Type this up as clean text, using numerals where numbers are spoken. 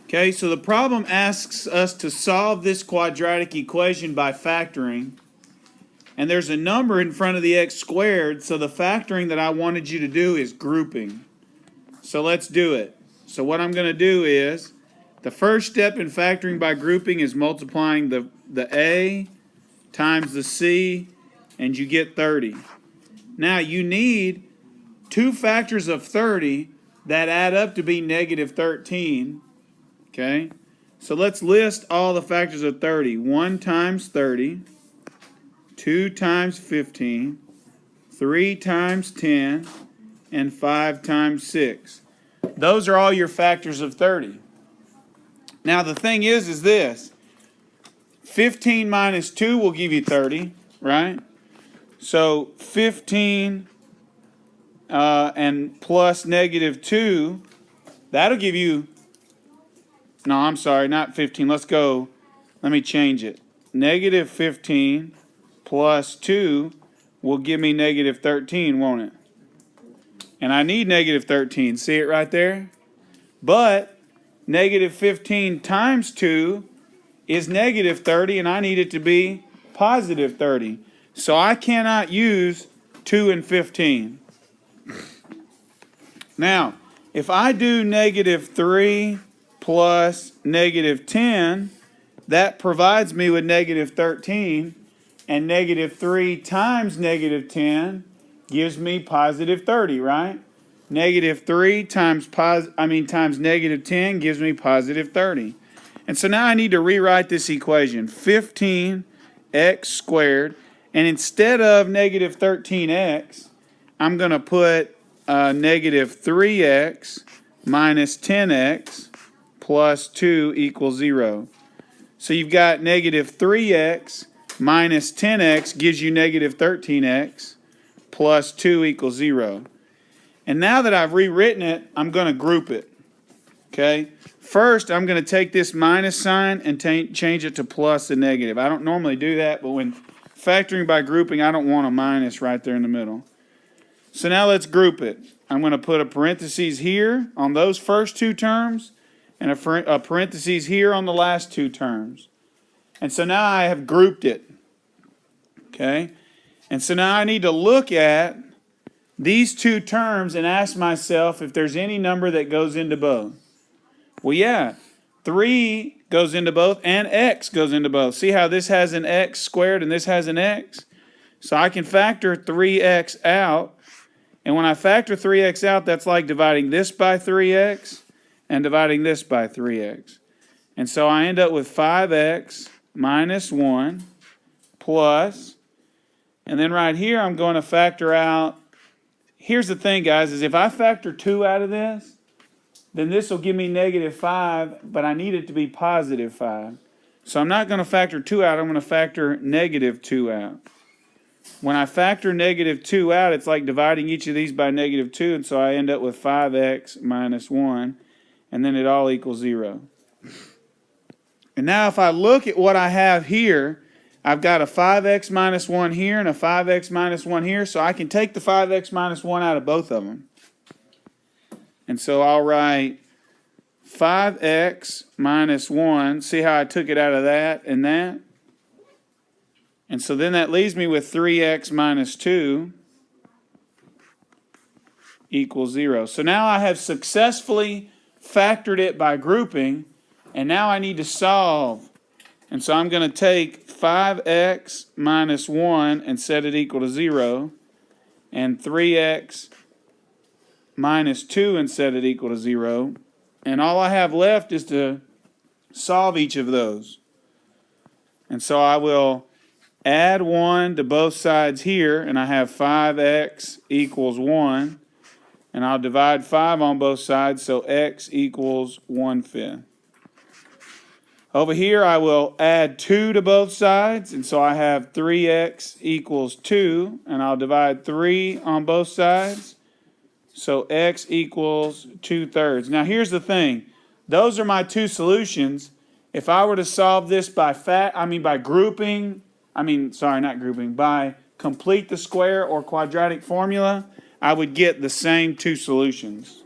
Okay, so the problem asks us to solve this quadratic equation by factoring. And there's a number in front of the x squared, so the factoring that I wanted you to do is grouping. So let's do it. So what I'm going to do is, the first step in factoring by grouping is multiplying the a times the c, and you get 30. Now you need two factors of 30 that add up to be negative 13. Okay, so let's list all the factors of 30. 1 times 30, 2 times 15, 3 times 10, and 5 times 6. Those are all your factors of 30. Now the thing is this. 15 minus 2 will give you 30, right? So 15 and plus negative 2, that'll give you... No, I'm sorry, not 15. Let's go. Let me change it. Negative 15 plus 2 will give me negative 13, won't it? And I need negative 13. See it right there? But negative 15 times 2 is negative 30, and I need it to be positive 30. So I cannot use 2 and 15. Now, if I do negative 3 plus negative 10, that provides me with negative 13, and negative 3 times negative 10 gives me positive 30, right? Negative 3 times negative 10 gives me positive 30. And so now I need to rewrite this equation, 15x squared, and instead of negative 13x, I'm going to put negative 3x minus 10x plus 2 equals 0. So you've got negative 3x minus 10x gives you negative 13x plus 2 equals 0. And now that I've rewritten it, I'm going to group it. Okay? First, I'm going to take this minus sign and change it to plus and negative. I don't normally do that, but when factoring by grouping, I don't want a minus right there in the middle. So now let's group it. I'm going to put a parentheses here on those first two terms, and a parentheses here on the last two terms. And so now I have grouped it. Okay? And so now I need to look at these two terms and ask myself if there's any number that goes into both. Well, yeah, 3 goes into both and x goes into both. See how this has an x squared and this has an x? So I can factor 3x out. And when I factor 3x out, that's like dividing this by 3x and dividing this by 3x. And so I end up with 5x minus 1 plus, and then right here I'm going to factor out. Here's the thing, guys, is if I factor 2 out of this, then this will give me negative 5, but I need it to be positive 5. So I'm not going to factor 2 out, I'm going to factor negative 2 out. When I factor negative 2 out, it's like dividing each of these by negative 2, and so I end up with 5x minus 1, and then it all equals 0. And now if I look at what I have here, I've got a 5x minus 1 here and a 5x minus 1 here, so I can take the 5x minus 1 out of both of them. And so I'll write 5x minus 1. See how I took it out of that and that? And so then that leaves me with 3x minus 2 equals 0. So now I have successfully factored it by grouping, and now I need to solve. And so I'm going to take 5x minus 1 and set it equal to 0, and 3x minus 2 and set it equal to 0. And all I have left is to solve each of those. And so I will add 1 to both sides here, and I have 5x equals 1. And I'll divide 5 on both sides, so x equals 1/5. Over here, I will add 2 to both sides, and so I have 3x equals 2, and I'll divide 3 on both sides, so x equals 2/3. Now, here's the thing. Those are my two solutions. If I were to solve this by by complete the square or quadratic formula, I would get the same two solutions.